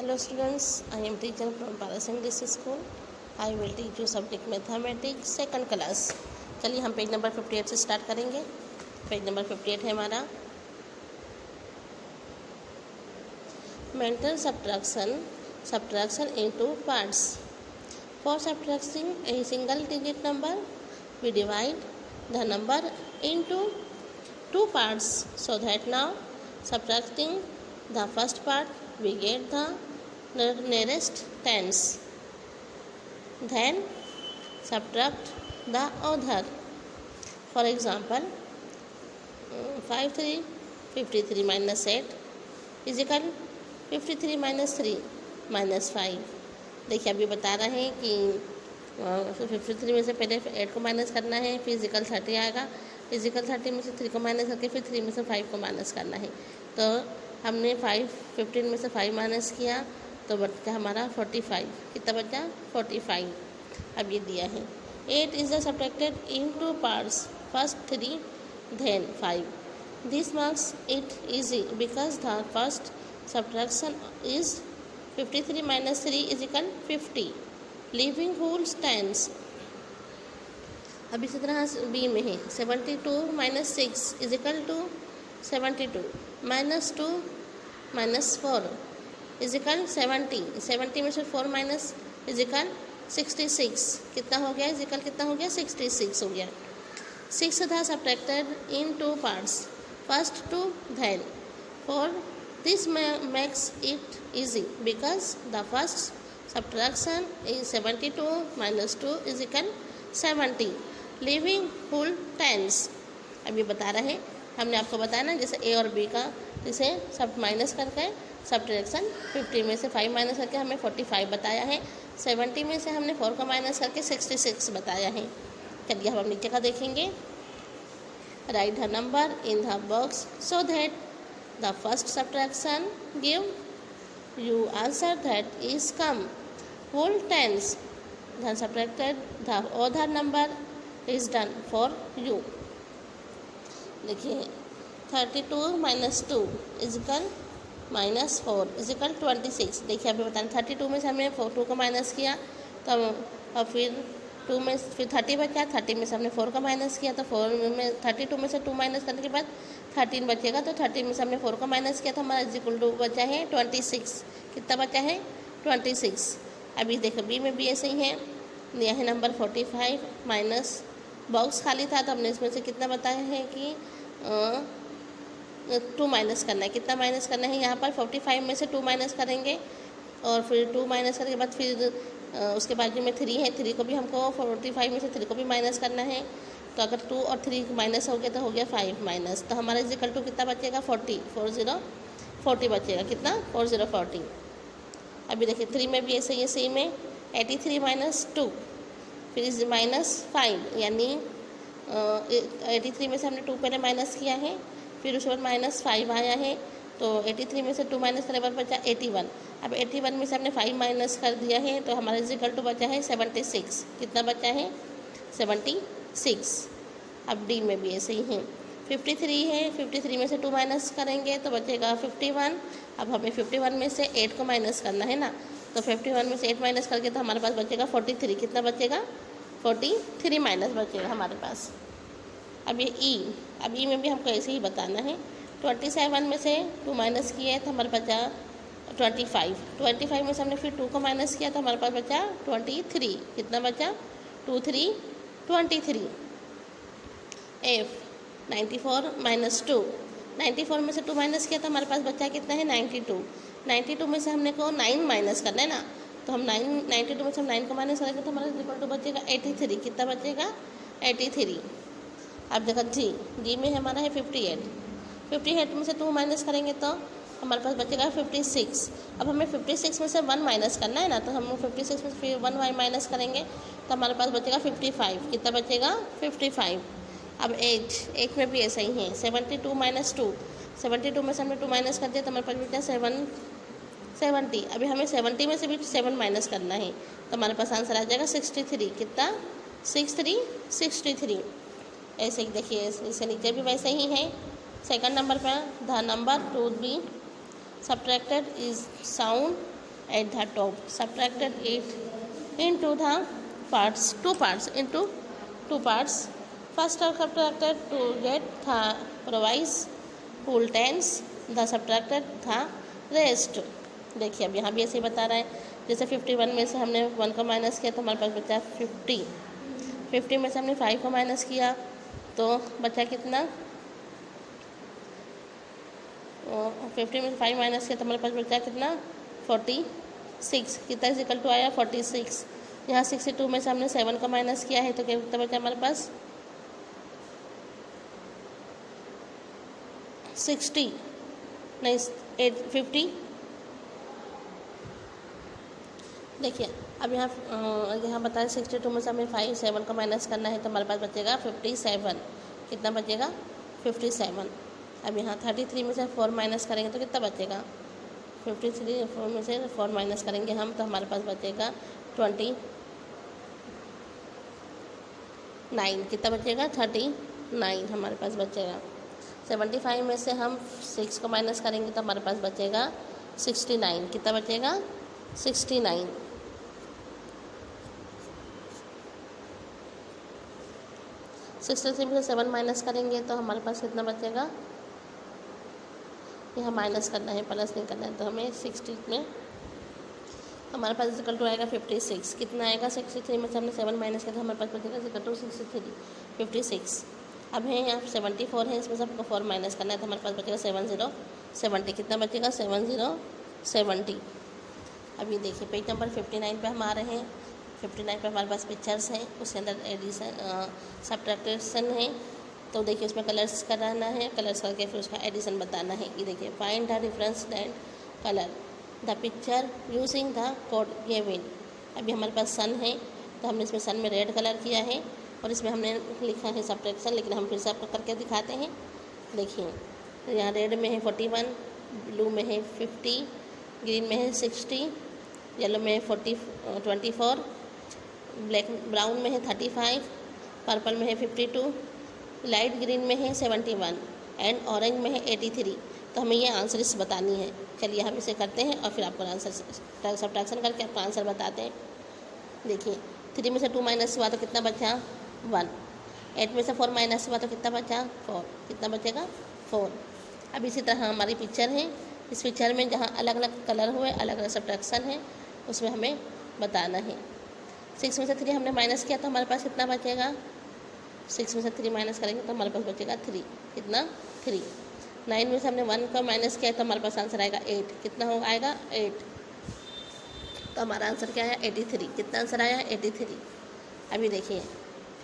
Hello students, I am teacher from Paras English School. I will teach you subject mathematics second class. चलिए हम page number 58 से start करेंगे। Page number 58 है हमारा mental subtraction into parts. For subtracting a single digit number we divide the number into two parts so that now subtracting the first part we get the nearest tens, then subtract the other. For example, 53 minus 8 is equal 53 minus 3 minus 5। देखिए अभी बता रहे हैं कि 53 में से पहले 8 को माइनस करना है, फिजिकल 30 आएगा, फिजिकल 30 में से 3 को माइनस करके फिर 3 में से 5 को माइनस करना है। तो हमने 15 में से 5 माइनस किया तो बचा हमारा 45। कितना बचा? 45। अब ये दिया है 8 is subtracted in two parts, first 3 then 5। This makes it easy because the first subtraction is 53 minus 3 is equal 50, leaving wholes tens. अब इसी तरह बी में है 72 minus 6 is equal to 72 minus 2 minus 4 is equal 70 में से 4 minus is equal 66। कितना हो गया? इज इक्वल कितना हो गया? 66 हो गया। 6 था subtracted in two parts, first 2 then 4। This makes it easy because the first subtraction is 72 minus 2 is equal 70, leaving whole tens. अब ये बता रहे हैं, हमने आपको बताया ना जैसे ए और बी का, जिसे सब माइनस करके सब्ट्रैक्शन 50 में से 5 माइनस करके हमें 45 बताया है, 70 में से हमने 4 का माइनस करके 66 बताया है। चलिए हम नीचे का देखेंगे। Right the number in the box so that the first subtraction give you answer that is come whole tens, then subtracted the other number is done for you। देखिए 32 minus 2 is equal minus 4 is equal 26। देखिए अभी बताएं 32 में से हमने 2 को minus किया तो और फिर 2 में फिर 30 बचा, 30 में से हमने 4 का माइनस किया तो 4 में 32 में से 2 माइनस करने के बाद 13 बचेगा, तो 13 में से हमने 4 का माइनस किया तो हमारा इज इक्वल टू बचा है 26। कितना बचा है? 26। अभी देखो बी में भी ऐसे ही है, यह है नंबर 45 माइनस बॉक्स खाली था तो हमने इसमें से कितना बताया है कि 2 माइनस करना है। कितना माइनस करना है? यहाँ पर 45 में से 2 माइनस करेंगे और फिर 2 माइनस करने के बाद फिर उसके बाजू में 3 है, 3 को भी हमको 45 में से 3 को भी माइनस करना है। तो अगर 2 और 3 माइनस हो गया तो हो गया 5 माइनस, तो हमारा इज इक्वल टू कितना बचेगा? 40 बचेगा। कितना? 40। अभी देखिए 3 में भी ऐसे ही है, सी में 83 माइनस 2 फिर इज माइनस 5, यानी 83 में से हमने 2 पहले माइनस किया है, फिर उसके बाद माइनस 5 आया है, तो 83 में से 2 माइनस करने के बाद बचा 81। अब 81 में से हमने 5 माइनस कर दिया है तो हमारा इज इक्वल टू बचा है 76। कितना बचा है? 76। अब डी में भी ऐसे ही है 53 है, 53 में से 2 माइनस करेंगे तो बचेगा 51। अब हमें 51 में से 8 को माइनस करना है ना, तो 51 में से 8 माइनस करके तो हमारे पास बचेगा 43। कितना बचेगा? 43 माइनस बचेगा हमारे पास। अब ये ई, अब ई में भी हमको ऐसे ही बताना है। 27 में से 2 माइनस किए तो हमारे बचा 25 में से हमने फिर 2 को माइनस किया तो हमारे पास बचा 23। कितना बचा? 23। एफ 94 माइनस 2, 94 में से 2 माइनस किया तो हमारे पास बचा कितना है? 92 में से हमने को 9 माइनस करना है ना, तो हम 92 में से हम 9 को माइनस करेंगे तो हमारा इक्वल टू बचेगा 83। कितना बचेगा? 83। अब देखो जी में हमारा है 58 में से 2 माइनस करेंगे तो हमारे पास बचेगा 56। अब हमें 56 में से 1 माइनस करना है ना, तो हम 56 में से फिर 1 माइनस करेंगे तो हमारे पास बचेगा 55। कितना बचेगा? 55। अब एज में भी ऐसा ही है 72 माइनस 2, 72 में से हमने 2 माइनस कर दिया तो हमारे पास बचा 70। अभी हमें 70 में से भी 7 माइनस करना है तो हमारे पास आंसर आ जाएगा 63। कितना? 63। ऐसे ही देखिए इससे नीचे भी वैसे ही है। सेकंड नंबर पर the number to be subtracted is sound at the top. Subtracted it into the parts, two parts, into two parts. First are subtracted to get the provides whole tens, the subtracted the rest. देखिए अब यहाँ भी ऐसे ही बता रहा है, जैसे 51 में से हमने 1 को माइनस किया तो हमारे पास बचा 50, 50 में से हमने 5 को माइनस किया तो बचा कितना, 50 में से 5 माइनस किया तो हमारे पास बचा कितना 46, कितना इज इक्वल टू आया 46। यहाँ 62 में से हमने 7 को माइनस किया है तो कितना बचा हमारे पास 60, नहीं 50। देखिए अब यहाँ बताएं 62 में से हमें 7 को माइनस करना है तो हमारे पास बचेगा 57, कितना बचेगा 57। अब यहाँ 33 में से 4 माइनस करेंगे तो कितना बचेगा 53, 4 में से 4 माइनस करेंगे हम तो हमारे पास बचेगा 29, कितना बचेगा 39 हमारे पास बचेगा। 75 में से हम 6 को माइनस करेंगे तो हमारे पास बचेगा 69, कितना बचेगा 69। 63 में से 7 माइनस करेंगे तो हमारे पास कितना बचेगा, यहाँ माइनस करना है प्लस नहीं करना है तो हमें 60 में हमारे पास इक्वल टू आएगा 56, कितना आएगा 63 में से हमने 7 माइनस किया तो हमारे पास बचेगा इक्वल टू 56। अब है यहाँ 74 है, इसमें से आपको 4 माइनस करना है तो हमारे पास बचेगा 70, कितना बचेगा 70। अभी देखिए पेज नंबर 59 पे हम आ रहे हैं। 59 पे हमारे पास पिक्चर्स हैं, उसके अंदर एडिशन सब्ट्रैक्शन है तो देखिए उसमें कलर्स कराना है, कलर्स करके फिर उसका एडिशन बताना है। ये देखिए find the difference and colour the picture using the code given. अभी हमारे पास सन है तो हमने इसमें सन में रेड कलर किया है और इसमें हमने लिखा है सब्ट्रैक्शन, लेकिन हम फिर से आपको करके दिखाते हैं। देखिए यहाँ रेड में है 41, ब्लू में है 50, ग्रीन में है 60, येलो में है 24, ब्राउन में है 35, पर्पल में है 52, लाइट ग्रीन में है 71 एंड ऑरेंज में है 83। तो हमें ये आंसर्स बतानी है। चलिए हम इसे करते हैं और फिर आपको आंसर सब्ट्रैक्शन करके आपको आंसर बताते हैं। देखिए 3 में से 2 माइनस हुआ तो कितना बचा 1, 8 में से 4 माइनस हुआ तो कितना बचा 4, कितना बचेगा 4। अब इसी तरह हमारी पिक्चर है, इस पिक्चर में जहाँ अलग अलग कलर हुए अलग अलग सब्ट्रैक्शन है उसमें हमें बताना है। 6 में से 3 हमने माइनस किया तो हमारे पास कितना बचेगा, 6 में से 3 माइनस करेंगे तो हमारे पास बचेगा 3, कितना 3। 9 में से हमने 1 का माइनस किया तो हमारे पास आंसर आएगा 8, कितना हो आएगा 8। तो हमारा आंसर क्या है 83, कितना आंसर आया 83। अभी देखिए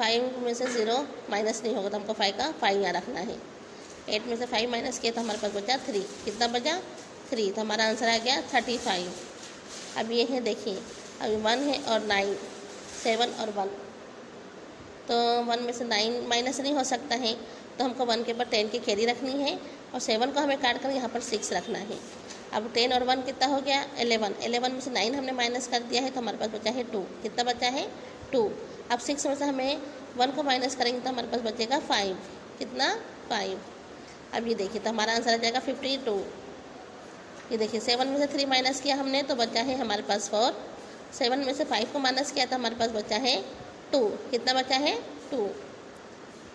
5 में से 0 माइनस नहीं होगा तो हमको 5 का 5 यहाँ रखना है। 8 में से 5 माइनस किया तो हमारे पास बचा 3, कितना बचा 3, तो हमारा आंसर आ गया 35। अब ये है देखिए अभी 1 है और 9, 7 और 1, तो 1 में से 9 माइनस नहीं हो सकता है तो हमको 1 के ऊपर 10 की कैरी रखनी है और 7 को हमें काट कर यहाँ पर 6 रखना है। अब 10 और 1 कितना हो गया 11, 11 में से 9 हमने माइनस कर दिया है तो हमारे पास बचा है 2, कितना बचा है 2। अब 6 में से हमें 1 को माइनस करेंगे तो हमारे पास बचेगा 5, कितना 5। अब ये देखिए तो हमारा आंसर आ जाएगा 52। ये देखिए 7 में से 3 माइनस किया हमने तो बचा है हमारे पास 4, 7 में से 5 को माइनस किया तो हमारे पास बचा है 2, कितना बचा है 2।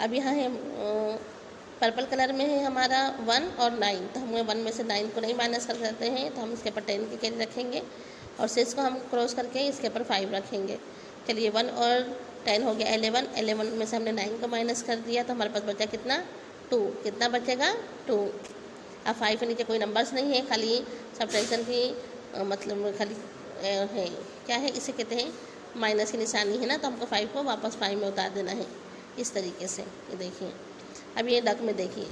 अब यहाँ है पर्पल कलर में है हमारा 1 और 9, तो हम 1 में से 9 को नहीं माइनस कर सकते हैं तो हम इसके ऊपर 10 की कैरी रखेंगे और 6 को हम क्रॉस करके इसके ऊपर 5 रखेंगे। चलिए 1 और 10 हो गया 11, 11 में से हमने 9 को माइनस कर दिया तो हमारे पास बचा कितना 2, कितना बचेगा 2। अब 5 के नीचे कोई नंबर्स नहीं है, खाली सब्ट्रैक्शन की मतलब खाली है क्या है, इसे कहते हैं माइनस की निशानी है ना, तो हमको 5 को वापस 5 में उतार देना है इस तरीके से। ये देखिए अब ये डक में देखिए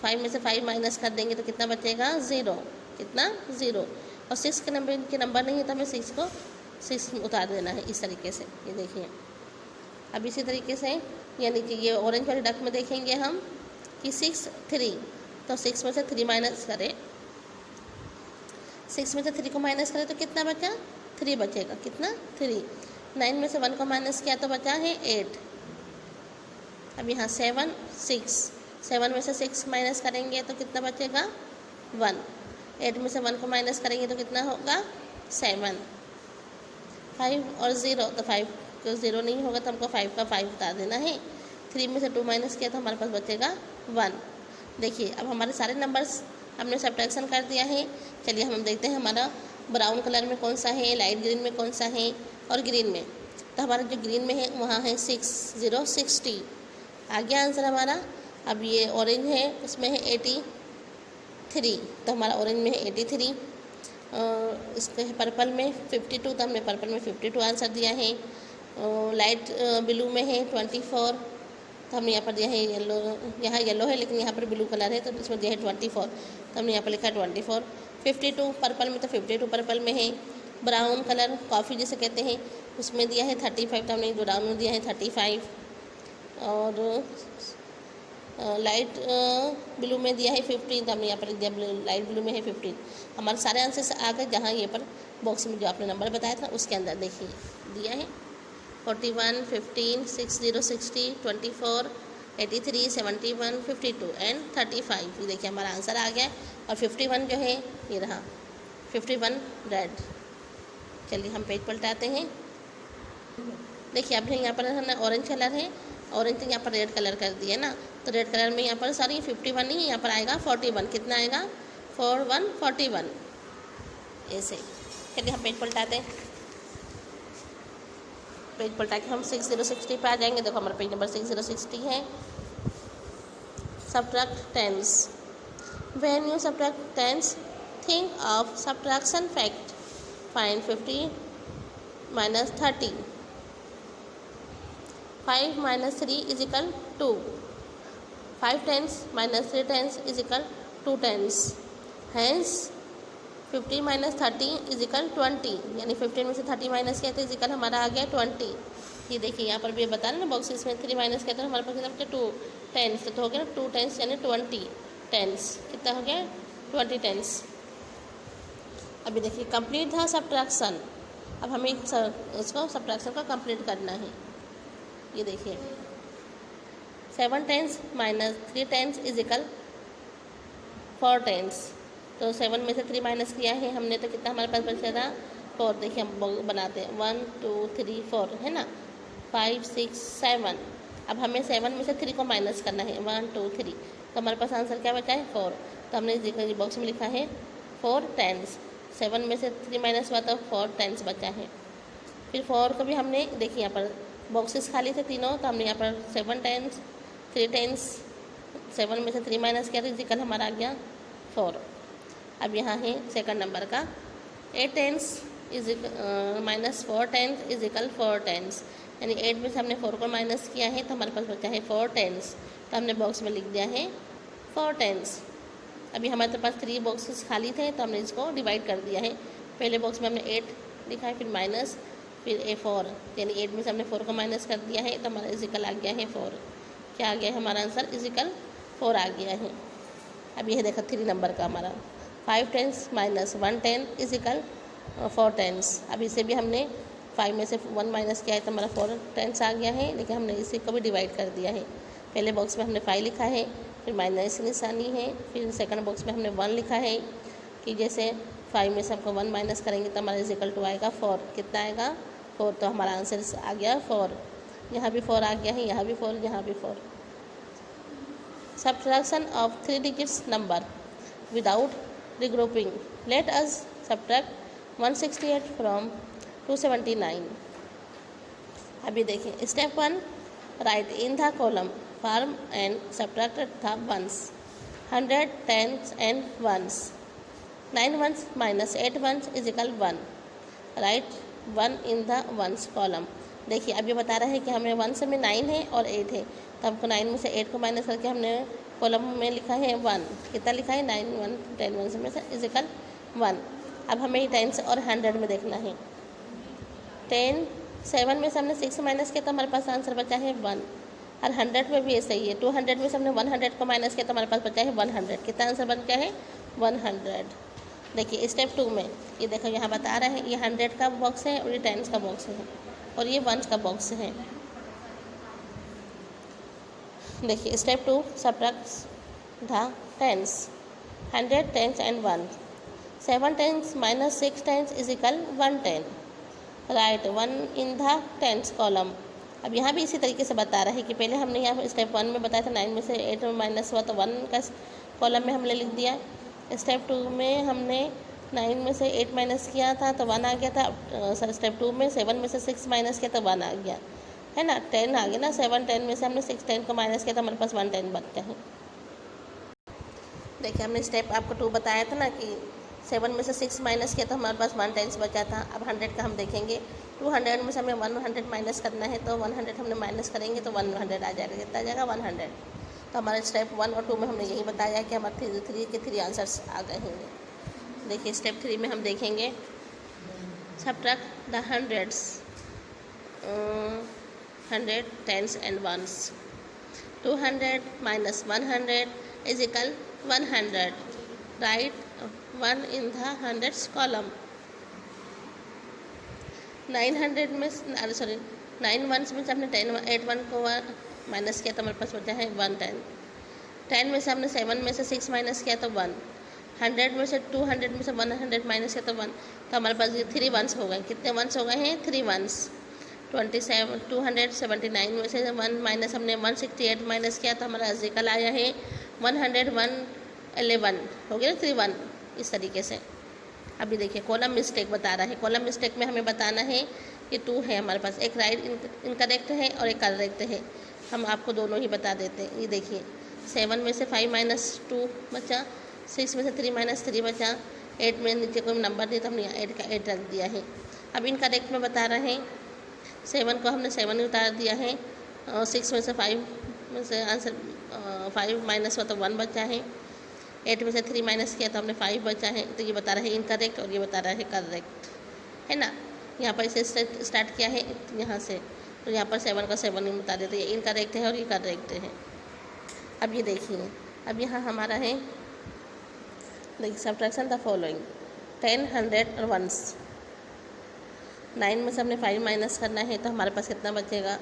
5 में से 5 माइनस कर देंगे तो कितना बचेगा 0, कितना 0। और 6 के नंबर नहीं है तो हमें 6 को 6 उतार देना है इस तरीके से। ये देखिए अब इसी तरीके से यानी कि ये ऑरेंज वाले डक में देखेंगे हम कि 6 3, तो 6 में से 3 माइनस करें, 6 में से 3 को माइनस करें तो कितना बचा 3 बचेगा, कितना 3। 9 में से 1 को माइनस किया तो बचा है 8। अब यहाँ 7 6, 7 में से 6 माइनस करेंगे तो कितना बचेगा 1। 8 में से 1 को माइनस करेंगे तो कितना होगा 7, 5 और 0, तो 5 को 0 नहीं होगा तो हमको 5 का 5 बता देना है। 3 में से 2 माइनस किया तो हमारे पास बचेगा 1। देखिए अब हमारे सारे नंबर्स हमने सब्ट्रैक्शन कर दिया है। चलिए हम देखते हैं हमारा ब्राउन कलर में कौन सा है, लाइट ग्रीन में कौन सा है और ग्रीन में। तो हमारा जो ग्रीन में है वहाँ है 6, 0, 60 आ गया आंसर हमारा। अब ये ऑरेंज है, उसमें है 83, तो हमारा ऑरेंज में है 83। इसके पर्पल में 52, तो हमने पर्पल में 52 आंसर दिया है। लाइट ब्लू में है 24, तो हमने यहाँ पर दिया है येलो, यहाँ येलो है लेकिन यहाँ पर ब्लू कलर है तो इसमें दिया है 24, तो हमने यहाँ पर लिखा है 24। 52 पर्पल में, तो 52 पर्पल में है। ब्राउन कलर कॉफ़ी जिसे कहते हैं उसमें दिया है 35, तो हमने ब्राउन में दिया है 35। और लाइट ब्लू में दिया है 15, तो हमने यहाँ पर दिया लाइट ब्लू में है 15। हमारे सारे आंसर्स आ गए जहाँ ये पर बॉक्स में जो आपने नंबर बताया था उसके अंदर देखिए दिया है 41, 15, 60, 60, 24, 83, 71, 52 एंड 35। ये देखिए हमारा आंसर आ गया है। और 51 जो है ये रहा 51 रेड। चलिए हम पेज पलटाते हैं। देखिए अब यहाँ पर है ना ऑरेंज कलर है, ऑरेंज यहाँ पर रेड कलर कर दिया ना, तो रेड कलर में यहाँ पर सॉरी 51 नहीं, यहाँ पर आएगा 41। कितना आएगा 41, 41 ऐसे। चलिए हम पेज पलटाते हैं। पेज पलटा के हम 6060 पे आ जाएंगे। देखो हमारा पेज नंबर 6060 है। Subtract tens. When you subtract tens think of subtraction fact. Find 50 minus 30। 5 minus 3 is equal to 5 tens minus 3 tens is equal 2 tens। Hence 50 minus 30 is equal 20, यानी 15 में से 30 माइनस किया तो इज इक्वल हमारा आ गया 20। ये देखिए यहाँ पर भी बता रहे ना बॉक्स, इसमें 3 माइनस किया तो हमारे पास कितना बचा 2 टेंस, तो हो गया 2 टेंस यानी 20 टेंस। कितना हो गया 20 टेंस। अभी देखिए कंप्लीट था सब्ट्रैक्शन। अब हमें इसको सब्ट्रैक्शन को कंप्लीट करना है। ये देखिए 7 tens minus 3 tens is equal 4 tens. तो 7 में से 3 माइनस किया है हमने तो कितना हमारे पास बचा था 4। देखिए हम बनाते हैं 1 2 3 4 है ना, 5 6 7। अब हमें 7 में से 3 को माइनस करना है 1 2 3, तो हमारे पास आंसर क्या बचा है 4। तो हमने बॉक्स में लिखा है 4 टेंस। 7 में से 3 माइनस हुआ तो 4 टेंस बचा है। फिर 4 को भी हमने देखिए यहाँ पर बॉक्सेस खाली थे तीनों, तो हमने यहाँ पर 7 टेंस 3 टेंस 7 में से 3 माइनस किया तो इजिकल हमारा आ गया 4। अब यहाँ है सेकंड नंबर का 8 tens is minus 4 tens is equal 4 tens, यानी 8 में से हमने 4 को माइनस किया है तो हमारे पास बचा है 4 टेंस। तो हमने बॉक्स में लिख दिया है 4 टेंस। अभी हमारे पास 3 बॉक्सेस खाली थे तो हमने इसको डिवाइड कर दिया है। पहले बॉक्स में हमने 8 लिखा है, फिर माइनस, फिर 4, यानी 8 में से हमने 4 को माइनस कर दिया है तो हमारा इजिकल आ गया है 4। क्या आ गया है हमारा आंसर इजिकल 4 आ गया है। अब यह देखा 3 नंबर का हमारा 5 tens minus 1 ten is equal 4 tens. अब इसे भी हमने 5 में से 1 माइनस किया है तो हमारा 4 टेंस आ गया है, लेकिन हमने इसी को भी डिवाइड कर दिया है। पहले बॉक्स में हमने 5 लिखा है, फिर माइनस निशानी है, फिर सेकंड बॉक्स में हमने 1 लिखा है कि जैसे 5 में से हमको 1 माइनस करेंगे तो हमारा इजिकल 2 आएगा 4। कितना आएगा 4, तो हमारा आंसर आ गया 4। यहाँ भी 4 आ गया है, यहाँ भी 4, यहाँ भी 4। Subtraction of 3 digits number without regrouping. Let us subtract 168 from 279. अभी देखिए step 1, write in the column form and subtract the ones 100 10s and ones. 9 ones minus 8 ones is equal 1। Write 1 in the ones column. देखिए अब ये बता रहा है कि हमें वंस में 9 है और 8 है, तो हमको 9 में से 8 को माइनस करके हमने कॉलम में लिखा है 1। कितना लिखा है 9 1 10 वंस में से इजिकल 1। अब हमें ये 10 और 100 में देखना है। 10 7 में से हमने 6 माइनस किया तो हमारे पास आंसर बचा है 1। और 100 में भी ऐसा ही है, 200 में से हमने 100 को माइनस किया तो हमारे पास बचा है 100। कितना आंसर बन गया है 100। देखिए स्टेप 2 में ये देखो यहाँ बता रहा है ये 100 का बॉक्स है और ये 10 का बॉक्स है और ये 1 का बॉक्स है। देखिए step 2, subtract the tens 100 10s and 1। 7 tens minus 6 tens is equal 110. Write 1 in the tens column. अब यहाँ भी इसी तरीके से बता रहा है कि पहले हमने यहाँ स्टेप 1 में बताया था 9 में से 8 माइनस हुआ तो 1 का कॉलम में हमने लिख दिया। स्टेप 2 में हमने 9 में से 8 माइनस किया था तो 1 आ गया था। स्टेप 2 में 7 में से 6 माइनस किया तो 1 आ गया, है ना। 10 आ गया ना, 7 10 में से हमने 6 10 को माइनस किया तो हमारे पास 110 बनते हैं। देखिए हमने स्टेप आपको 2 बताया था ना कि 7 में से 6 माइनस किया तो हमारे पास 110 बचा था। अब 100 का हम देखेंगे, 200 में से हमें 100 माइनस करना है तो 100 हमने माइनस करेंगे तो 100 आ जाएगा। कितना आ जाएगा 100। तो हमारे स्टेप 1 और 2 में हमने यही बताया कि हमारे 3 के 3 आंसर्स आ गए हैं। देखिए स्टेप 3 में हम देखेंगे subtract the hundreds, 100 tens and ones. 200 minus 100 is equal 100। Write 1 in the hundreds column. 900 में 9 वंस में से हमने 8 1 को माइनस किया तो हमारे पास बचा है 110। 10 में से हमने 7 में से 6 माइनस किया तो 1। 100 में से 200 में से 100 माइनस किया तो 1। तो हमारे पास ये 3 वंस हो गए। कितने वंस हो गए हैं? 3 वंस। 279 में से 1 माइनस हमने 168 माइनस किया तो हमारा जिकल आया है 111 हो गया 3 1। इस तरीके से अभी देखिए कॉलम मिस्टेक बता रहा है। कॉलम मिस्टेक में हमें बताना है कि 2 है हमारे पास, एक राइट इनकरेक्ट है और एक करेक्ट है। हम आपको दोनों ही बता देते हैं। ये देखिए 7 में से 5 माइनस 2 बचा, 6 में से 3 माइनस 3 बचा, 8 में नीचे कोई नंबर नहीं तो हमने 8 का 8 रख दिया है। अब इनकरेक्ट में बता रहे हैं 7 को हमने 7 उतार दिया है और 6 में से 5 में से आंसर 5 माइनस हुआ तो 1 बचा है। 8 में से 3 माइनस किया तो हमने 5 बचा है। तो ये बता रहा है इनकरेक्ट और ये बता रहा है करेक्ट, है ना। यहाँ पर इसे स्टार्ट किया है यहाँ से, तो यहाँ पर 7 का 7 ही बता देते, ये इनकरेक्ट है और ये करेक्ट है। अब ये देखिए, अब यहाँ हमारा है देखिए सब्ट्रैक्शन द फॉलोइंग 10 100 और वंस। 9 में से हमने 5 माइनस करना है तो हमारे पास कितना बचेगा?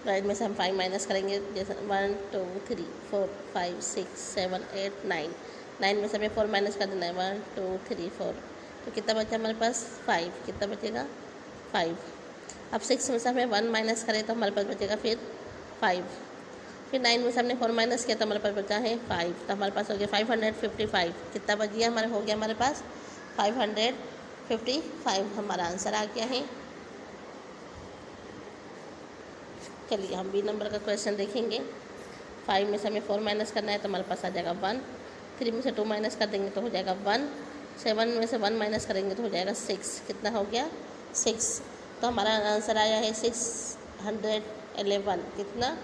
राइट में से हम 5 माइनस करेंगे, जैसे 1 2 3 4 5 6 7 8 9। 9 में से हमें 4 माइनस कर देना है, 1 2 3 4। तो कितना बचा हमारे पास? 5। कितना बचेगा? 5। अब 6 में से हमें 1 माइनस करें तो हमारे पास बचेगा फिर 5। फिर 9 में से हमने 4 माइनस किया तो हमारे पास बचा है 5। तो हमारे पास हो गया 555। कितना बच गया? हो गया हमारे पास 555। हमारा आंसर आ गया है। चलिए हम बी नंबर का क्वेश्चन देखेंगे। 5 में से हमें 4 माइनस करना है तो हमारे पास आ जाएगा 1। 3 में से 2 माइनस कर देंगे तो हो जाएगा 1। 7 में से 1 माइनस करेंगे तो हो जाएगा 6। कितना हो गया? 6। तो हमारा आंसर आया है 611। कितना?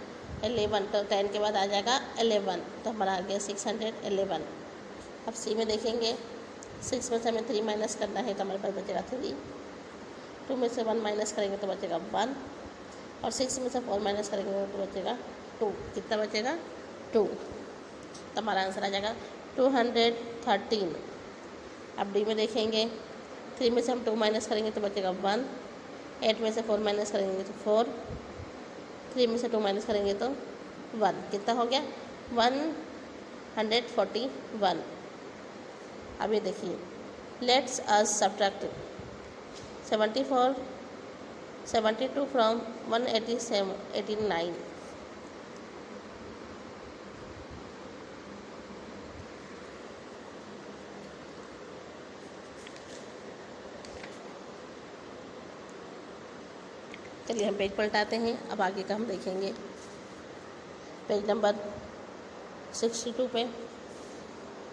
11। तो 10 के बाद आ जाएगा 11, तो हमारा आ गया 611। अब सी में देखेंगे 6 में से हमें 3 माइनस करना है तो हमारे पास बचेगा 3। 2 में से 1 माइनस करेंगे तो बचेगा 1 और 6 में से 4 माइनस करेंगे तो बचेगा 2। कितना बचेगा? 2। तो हमारा आंसर आ जाएगा 213। अब डी में देखेंगे 3 में से हम 2 माइनस करेंगे तो बचेगा 1। 8 में से 4 माइनस करेंगे तो 4। 3 में से 2 माइनस करेंगे तो 1। कितना हो गया? 141। अब ये देखिए लेट्स अस सब्ट्रैक्ट 72 फ्रॉम 189। चलिए हम पेज पलटाते हैं। अब आगे का हम देखेंगे पेज नंबर 62 पे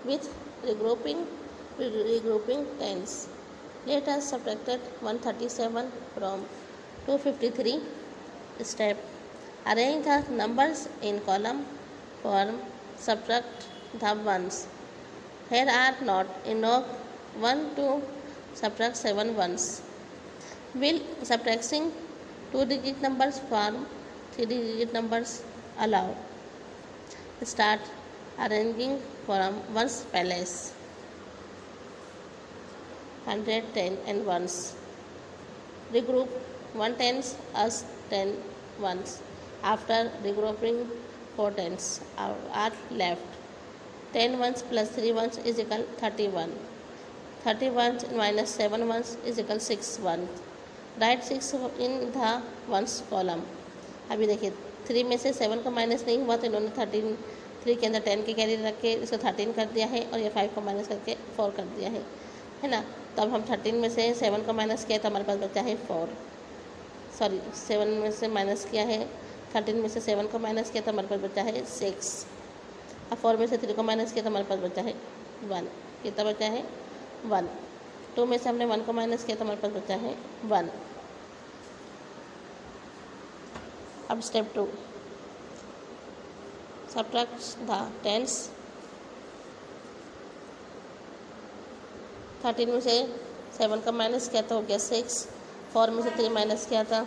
with regrouping tens. Let us subtract 137 from 253. Step: arrange the numbers in column form. Subtract the ones. Here are not enough 1 to subtract 7 ones. Will subtracting 2-digit numbers form 3-digit numbers allow? Start arranging from ones place. 100 10 and ones. Regroup 1 tens as 10 ones. After regrouping 4 tens are left. 10 ones plus 3 ones is equal 31. 30 ones minus 7 ones is equal 6 ones. Right 6 in the ones column. अभी देखिए 3 में से 7 का minus नहीं हुआ तो इन्होंने 3 के अंदर 10 की कैरी रख के इसको 13 कर दिया है और ये 5 को माइनस करके 4 कर दिया है ना। तो अब हम 13 में से 7 का माइनस किया तो हमारे पास बचा है 4, सॉरी 7 में से माइनस किया है 13 में से 7 को माइनस किया तो हमारे पास बचा है 6। अब 4 में से 3 को माइनस किया तो हमारे पास बचा है 1। कितना बचा है 1। 2 में से हमने 1 को माइनस किया तो हमारे पास बचा है 1। अब स्टेप 2, सब्ट्रैक्ट द टेंस। 13 में से 7 का माइनस किया तो हो गया 6। 4 में से 3 माइनस किया था।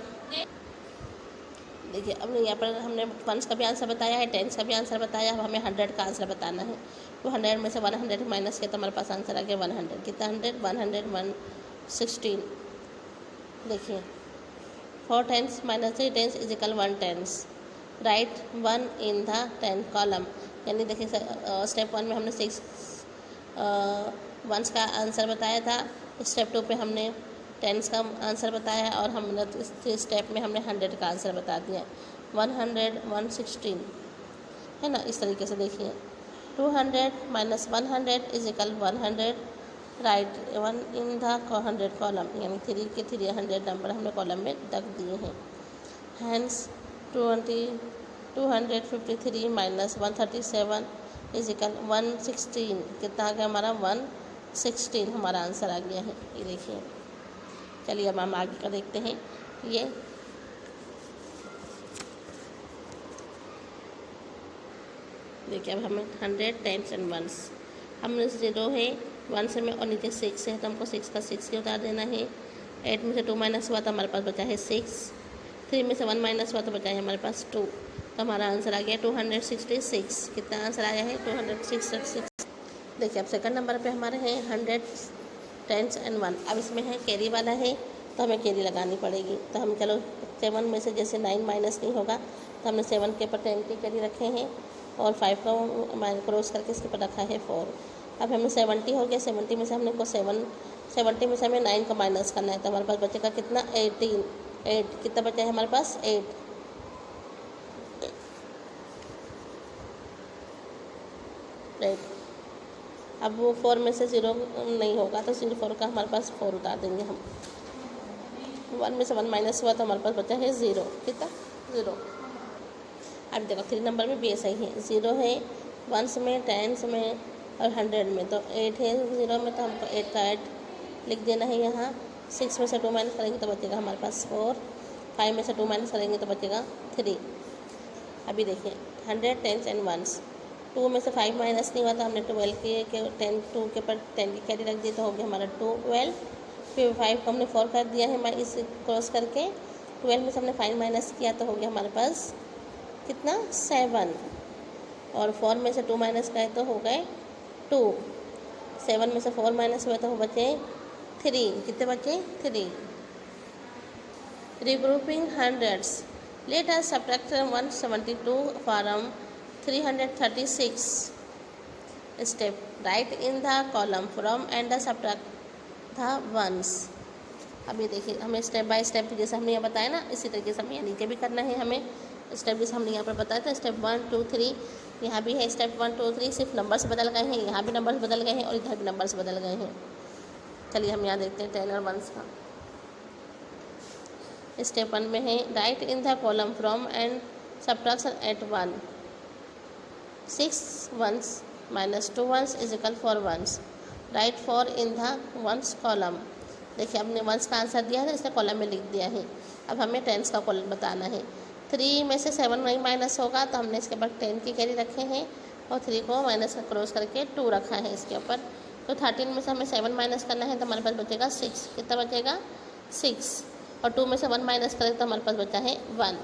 देखिए अब यहाँ पर हमने वंस का भी आंसर बताया है, टेंस का भी आंसर बताया। अब हमें 100 का आंसर बताना है। तो 100 में से 100 माइनस किया तो हमारे पास आंसर आ गया 100। कितना 100 116। देखिए 4 tens minus 3 tens is equal 1 tens. Write 1 in the 10 column. यानी देखिए स्टेप 1 में हमने 6 वंस का आंसर बताया था। स्टेप 2 पे हमने टेंस का आंसर बताया है और हमने इस स्टेप में हमने 100 का आंसर बता दिया। 100 116 है ना। इस तरीके से देखिए 200 minus 100 is equal 100। Write 1 in the 100 column, यानी 3 के 300 नंबर हमने कॉलम में रख दिए हैं। Hence 253 minus 137 is equal 116। कितना आ गया हमारा 116 हमारा आंसर आ गया है। ये देखिए, चलिए अब हम आगे का देखते हैं। ये देखिए अब हमें 100 टेंस एंड वंस। हमने 0 है 1 में और नीचे 6 है तो हमको 6 का 6 के उतार देना है। 8 में से 2 माइनस हुआ तो हमारे पास बचा है 6। 3 में से 1 माइनस हुआ तो बचा है हमारे पास 2। तो हमारा आंसर आ गया 266। कितना आंसर आया है 266। देखिए अब सेकंड नंबर पे हमारे हैं 100 टेंस एंड 1। अब इसमें है कैरी वाला है तो हमें कैरी लगानी पड़ेगी। तो हम चलो 7 में से जैसे 9 माइनस नहीं होगा तो हमने 7 के ऊपर 10 की कैरी रखे हैं और 5 को क्रॉस करके इसके ऊपर रखा है 4। अब हमें 70 हो गया। 70 में से हमने को 70 में से हमें 9 का माइनस करना है तो हमारे पास बचेगा कितना 18। 8 कितना बचा है हमारे पास 8। अब वो 4 में से 0 नहीं होगा तो 4 का हमारे पास 4 उतार देंगे हम। 1 में से 1 माइनस हुआ तो हमारे पास बचा है 0। कितना 0। अब देखो 3 नंबर में भी ऐसा ही है। 0 है 1 में 10 में और 100 में। तो 8 है 0 में तो हमको 8 का 8 लिख देना है यहाँ। 6 में से 2 माइनस करेंगे तो बचेगा हमारे पास 4। 5 में से 2 माइनस करेंगे तो बचेगा 3। अभी देखिए 100 टेंस एंड वंस। 2 में से 5 माइनस नहीं हुआ तो हमने 12 के 10 2 के ऊपर 10 की कैरी रख दी तो हो गया हमारा 12। फिर 5 को हमने 4 कर दिया है इस क्रॉस करके। 12 में से हमने 5 माइनस किया तो हो गया हमारे पास कितना 7। और 4 में से 2 माइनस का है तो हो गए 2। 7 में से 4 माइनस हुआ तो बचे 3। कितने बचे 3। Regrouping hundreds. Let us subtract 172 from 336। Step right in the column form and subtract the once. अभी देखिए हमें स्टेप बाय स्टेप जैसे हमने यहाँ बताया ना इसी तरीके से हमें यहाँ नीचे भी करना है। हमें स्टेप जैसे हमने यहाँ पर बताया था स्टेप 1 2 3 यहाँ भी है। स्टेप 1 2 3 सिर्फ नंबर्स बदल गए हैं, यहाँ भी नंबर्स बदल गए हैं और इधर भी नंबर्स बदल गए हैं। चलिए हम यहाँ देखते हैं 10 और 1 का। स्टेप 1 में है write in the column form and subtraction at 1। 6 ones minus 2 ones is equal 4 ones. Right 4 in the ones column. देखिए हमने वंस का आंसर दिया है तो इसने कॉलम में लिख दिया है। अब हमें टेंस का कॉलम बताना है। 3 में से 7 नहीं माइनस होगा तो हमने इसके ऊपर 10 की कैरी रखे हैं और 3 को माइनस का क्रॉस करके 2 रखा है इसके ऊपर। तो 13 में से हमें 7 माइनस करना है तो हमारे पास बचेगा 6। कितना बचेगा 6। और 2 में से 1 माइनस करें तो हमारे पास बचा है 1।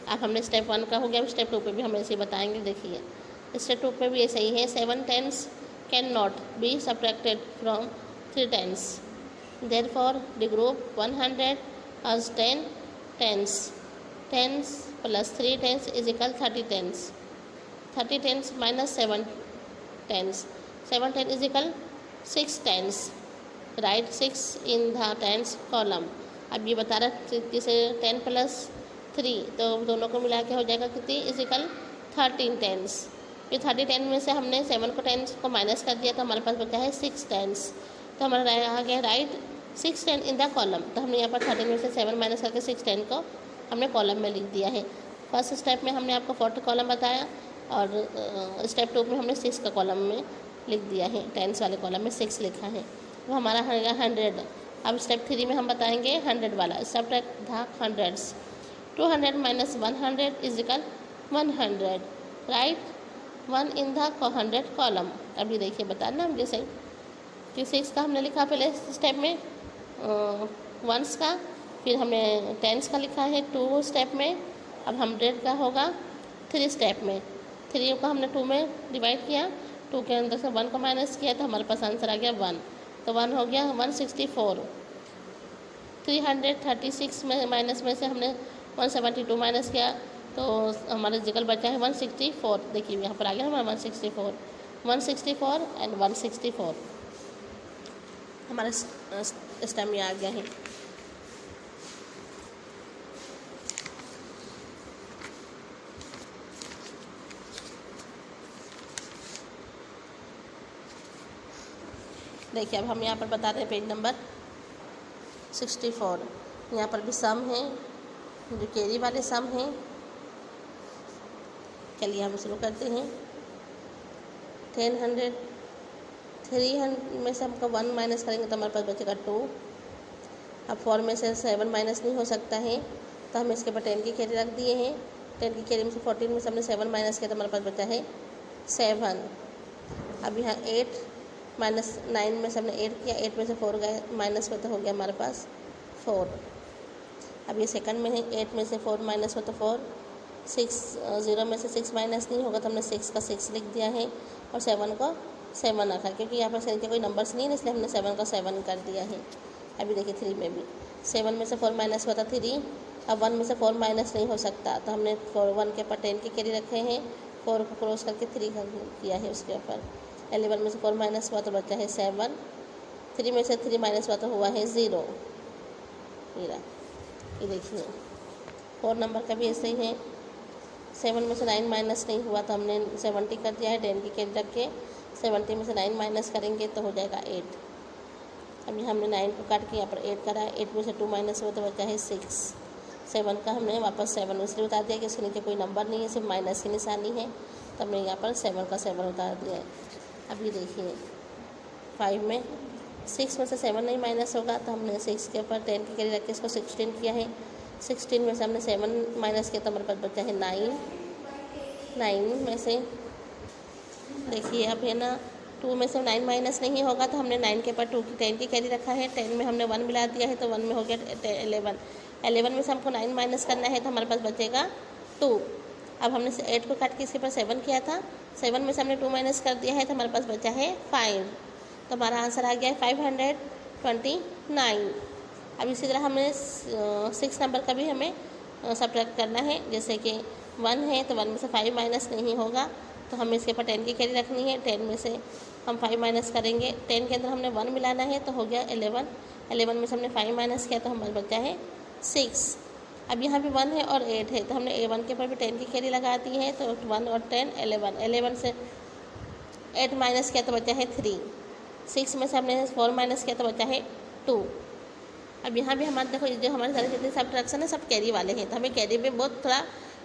अब हमने स्टेप 1 का हो गया। स्टेप 2 पे भी हम ऐसे ही बताएंगे। देखिए स्टेप 2 पे भी ऐसे ही है। 7 tens can not be subtracted from 3 tens. Therefore regroup 100 as 10 tens. Tens plus 3 tens is equal 30 tens. 30 tens minus 7 tens. 7 tens is equal 6 tens, right 6 in the tens column. अब ये बता रहा है जैसे 10 + 3, तो दोनों को मिला के हो जाएगा कितनी, इजिकल 13 टेंस। फिर 30 टेन में से हमने 7 को टेंस को माइनस कर दिया तो हमारे पास बचा है 6 टेंस। तो हमारा आ गया right 6 ten in the column. तो हमने यहाँ पर 13 में से 7 माइनस करके 6 टेन को हमने कॉलम में लिख दिया है। फर्स्ट स्टेप में हमने आपको 40 कॉलम बताया और स्टेप 2 में हमने 6 का कॉलम में लिख दिया है, टेंस वाले कॉलम में 6 लिखा है। वो हमारा होगा 100। अब स्टेप 3 में हम बताएंगे 100 वाला, स्टेप था hundreds. 200 - 100 is equal 100, write 1 in the 100 column. अभी देखिए बताना हम जैसे कि 6 का हमने लिखा पहले स्टेप में, वंस का, फिर हमने टेंस का लिखा है 2 स्टेप में, अब 100 का होगा 3 स्टेप में। 3 को हमने 2 में डिवाइड किया, 2 के अंदर से 1 को माइनस किया तो हमारे पास आंसर आ गया 1। तो 1 हो गया 164। 336 में माइनस में से हमने 172 माइनस किया तो हमारा जिकल बचा है 164। देखिए यहाँ पर आ गया हमारा 164 एंड 164 हमारा स्टेप में आ गया है। देखिए अब हम यहाँ पर बता रहे हैं पेज नंबर 64। यहाँ पर भी सम है, जो कैरी वाले सम हैं। चलिए हम शुरू करते हैं। 10 100 300 में से हमको 1 माइनस करेंगे तो हमारे पास बचेगा 2। अब 4 में से 7 माइनस नहीं हो सकता है तो हम इसके ऊपर 10 की कैरी रख दिए हैं। 10 की कैरी में से 14 में से हमने 7 माइनस किया तो हमारे पास बचा है 7। अब यहाँ 8 - 9 में से हमने 8 किया, 8 में से 4 गए माइनस में तो हो गया हमारे पास 4। अब ये सेकंड में है, 8 में से 4 माइनस हो तो 4। 6 0 में से 6 माइनस नहीं होगा तो हमने 6 का 6 लिख दिया है और 7 को 7 रखा, क्योंकि यहाँ पर 7 के कोई नंबर्स नहीं है इसलिए हमने 7 को 7 कर दिया है। अभी देखिए 3 में भी 7 में से 4 माइनस हुआ था 3। अब 1 में से 4 माइनस नहीं हो सकता तो हमने 1 के ऊपर 10 की कैरी रखे हैं, 4 को क्रॉस करके 3 किया है उसके ऊपर। 11 में से 4 माइनस हुआ तो बचा है 7। 3 में से 3 माइनस हुआ तो हुआ है 0। ये देखिए 4 नंबर का भी ऐसे ही है। 7 में से 9 माइनस नहीं हुआ तो हमने 70 कर दिया है, 10 की कैरी रख के 70 में से 9 माइनस करेंगे तो हो जाएगा 8। अभी हमने 9 को काट के यहाँ पर 8 करा है। 8 में से 2 माइनस हुआ तो बचा है 6। 7 का हमने वापस 7 इसलिए उतार दिया कि इसके नीचे कोई नंबर नहीं है, सिर्फ माइनस की निशानी है, तो हमने यहाँ पर 7 का 7 उतार दिया है। अभी देखिए 5 में 6 में से 7 नहीं माइनस होगा तो हमने 6 के ऊपर 10 की कैरी रख के इसको 16 किया है। 16 में से हमने 7 माइनस किया तो हमारे पास बचा है 9। 9 में से देखिए अब है ना 2 में से 9 माइनस नहीं होगा तो हमने 9 के ऊपर 10 की कैरी रखा है। 10 में हमने 1 मिला दिया है तो 1 में हो गया 11। 11 में से हमको 9 माइनस करना है तो हमारे पास बचेगा 2। अब हमने 8 को काट के इसके ऊपर 7 किया था, 7 में से हमने 2 माइनस कर दिया है तो हमारे पास बचा है 5। तो हमारा आंसर आ गया है 529। अब इसी तरह हमें 6 नंबर का भी हमें सब्ट्रैक्ट करना है। जैसे कि 1 है तो 1 में से 5 माइनस नहीं होगा तो हमें इसके ऊपर 10 की कैरी रखनी है। 10 में से हम 5 माइनस करेंगे, 10 के अंदर हमने 1 मिलाना है तो हो गया 11। 11 में से हमने 5 माइनस किया तो हमारे बचा है 6। अब यहाँ भी 1 है और 8 है तो हमने A1 के ऊपर भी 10 की कैरी लगा दी है तो 1 और 10 11। 11 से 8 माइनस किया तो बचा है 3। 6 में से हमने 4 माइनस किया तो बचा है 2। अब यहाँ भी हमारे देखो जो हमारे सारे जितने सब्ट्रैक्शन है सब कैरी वाले हैं तो हमें कैरी में बहुत थोड़ा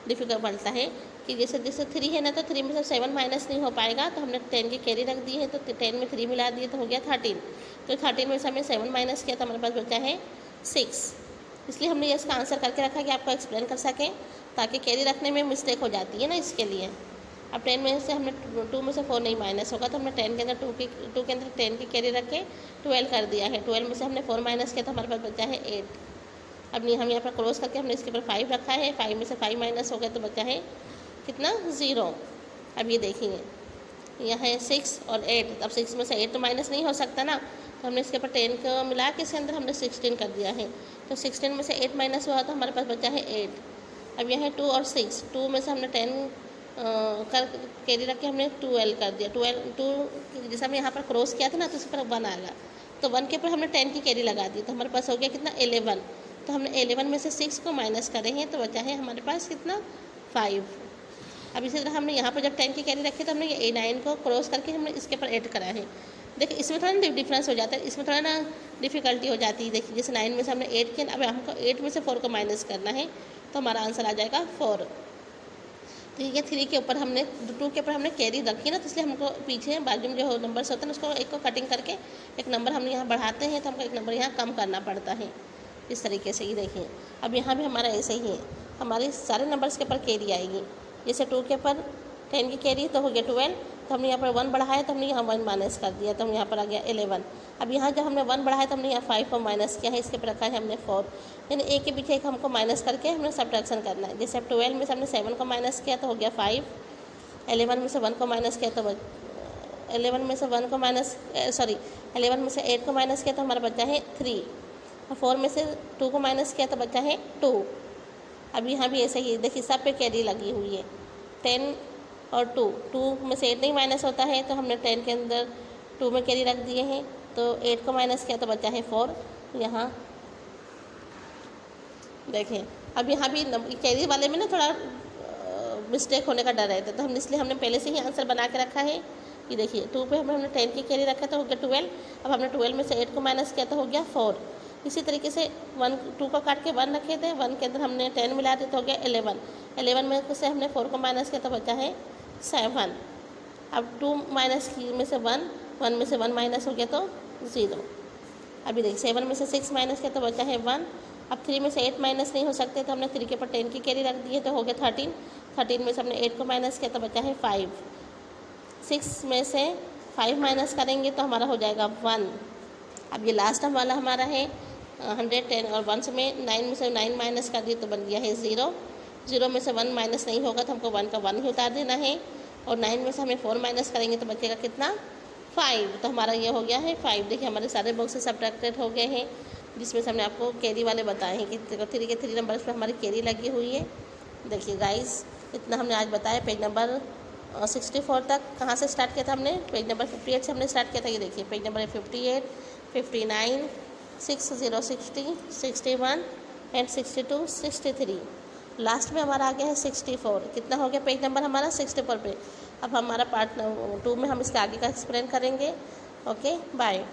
डिफिकल्ट पड़ता है कि जैसे 3 है ना तो 3 में से 7 माइनस नहीं हो पाएगा तो हमने 10 की कैरी रख दी है तो 10 में 3 मिला दिए तो हो गया 13। तो 13 में से हमने 7 माइनस किया तो हमारे पास बचा है 6। इसलिए हमने ये इसका आंसर करके रखा कि आपको एक्सप्लेन कर सकें ताकि कैरी रखने में मिस्टेक हो जाती है ना, इसके लिए। अब 10 में से हमने 2 में से 4 नहीं माइनस होगा तो हमने 10 के अंदर 2 के अंदर 10 की कैरी रख के 12 कर दिया है। 12 में से हमने 4 माइनस किया तो हमारे पास बचा है 8। अब नहीं हम यहाँ पर क्रॉस करके हमने इसके ऊपर 5 रखा है, 5 में से 5 माइनस हो गया तो बचा है कितना 0। अब ये देखेंगे यहाँ है 6 और 8। अब 6 में से 8 तो माइनस नहीं हो सकता ना तो हमने इसके ऊपर 10 को मिला के इसके अंदर हमने 16 कर दिया है। तो 16 में से 8 माइनस हुआ तो हमारे पास बचा है 8। अब यहाँ है 2 और 6। 2 में से हमने 10 कर कैरी रख के हमने 12 कर दिया। 2 जैसे हमने यहाँ पर क्रॉस किया था ना, तो उस पर 1 आएगा, तो 1 के ऊपर हमने 10 की कैरी लगा दी, तो हमारे पास हो गया कितना 11। तो हमने 11 में से 6 को माइनस करे हैं, तो बचा है हमारे पास कितना 5। अब इसी तरह हमने यहाँ पर जब 10 की कैरी रखी तो हमने ये 9 को क्रॉस करके हमने इसके ऊपर ऐड करा है। देखिए इसमें थोड़ा ना डिफरेंस हो जाता है, इसमें थोड़ा ना डिफ़िकल्टी हो जाती है। देखिए जैसे 9 में से हमने 8 किया, अब हमको 8 में से 4 को माइनस करना है, तो हमारा आंसर आ जाएगा 4। ठीक है, 3 के ऊपर हमने 2 के ऊपर हमने कैरी रखी ना, तो इसलिए हमको पीछे बाजू में जो नंबर्स होते हैं उसको एक को कटिंग करके एक नंबर हम यहाँ बढ़ाते हैं, तो हमको एक नंबर यहाँ कम करना पड़ता है। इस तरीके से ही देखिए, अब यहाँ भी हमारा ऐसे ही है, हमारे सारे नंबर्स के ऊपर कैरी आएगी। जैसे 2 के ऊपर 10 की कैरी तो हो गया 12, तो हमने यहाँ पर 1 बढ़ाया, तो हमने यहाँ 1 माइनस कर दिया, तो हम यहाँ पर आ गया 11। अब यहाँ जब हमने 1 बढ़ाया तो हमने यहाँ 5 को माइनस किया है, इसके ऊपर रखा है हमने 4, यानी एक के पीछे एक हमको माइनस करके हमने सब्ट्रैक्शन करना है। जैसे अब 12 में से हमने 7 को माइनस किया तो हो गया 5, 11 में से 1 को माइनस किया तो 11 में से 1 को माइनस 11 में से 8 को माइनस किया तो हमारा बच्चा है 3, और 4 में से 2 को माइनस किया तो बच्चा है 2। अब यहाँ भी ऐसे ही देखिए सब पे कैरी लगी हुई है, 10 और 2 में से 8 नहीं माइनस होता है, तो हमने 10 के अंदर 2 में कैरी रख दिए हैं, तो 8 को माइनस किया तो बचा है 4। यहाँ देखें, अब यहाँ भी कैरी वाले में ना थोड़ा मिस्टेक होने का डर रहता है, तो हम इसलिए हमने पहले से ही आंसर बना के रखा है कि देखिए 2 पे हमने 10 की कैरी रखा तो हो गया 12, अब हमने 12 में से 8 को माइनस किया तो हो गया 4। इसी तरीके से 2 को काट के 1 रखे थे, 1 के अंदर हमने 10 मिला दिया तो हो गया 11, 11 में से हमने 4 को माइनस किया तो बचा है 7। अब 2 माइनस में से 1 में से 1 माइनस हो गया तो 0। अभी देखिए 7 में से 6 माइनस किया तो बचा है 1। अब 3 में से 8 माइनस नहीं हो सकते, तो हमने 3 के ऊपर 10 की कैरी रख दी है, तो हो गया 13। 13 में से हमने 8 को माइनस किया तो बचा है 5। 6 में से 5 माइनस करेंगे तो हमारा हो जाएगा 1। अब ये लास्ट वाला हमारा है 110, और 1 में 9 में से 9 माइनस कर दिए तो बन गया है 0। 0 में से 1 माइनस नहीं होगा तो हमको 1 का 1 ही उतार देना है, और 9 में से हमें 4 माइनस करेंगे तो बचेगा कितना 5। तो हमारा ये हो गया है 5। देखिए हमारे सारे बॉक्स सब्ट्रैक्टेड हो गए हैं, जिसमें से हमने आपको कैरी वाले बताए हैं कि 3 के 3 नंबर्स पर हमारी कैरी लगी हुई है। देखिए गाइस, इतना हमने आज बताया। पेज नंबर 64 तक कहाँ से स्टार्ट किया था हमने, पेज नंबर 58 से हमने स्टार्ट किया था। ये देखिए पेज नंबर 58, 59, 60, 60, 61 एंड 62, 63। लास्ट में हमारा आ गया है 64। कितना हो गया पेज नंबर हमारा 64 पे। अब हमारा पार्ट 2 में हम इसके आगे का एक्सप्लेन करेंगे। Okay, bye.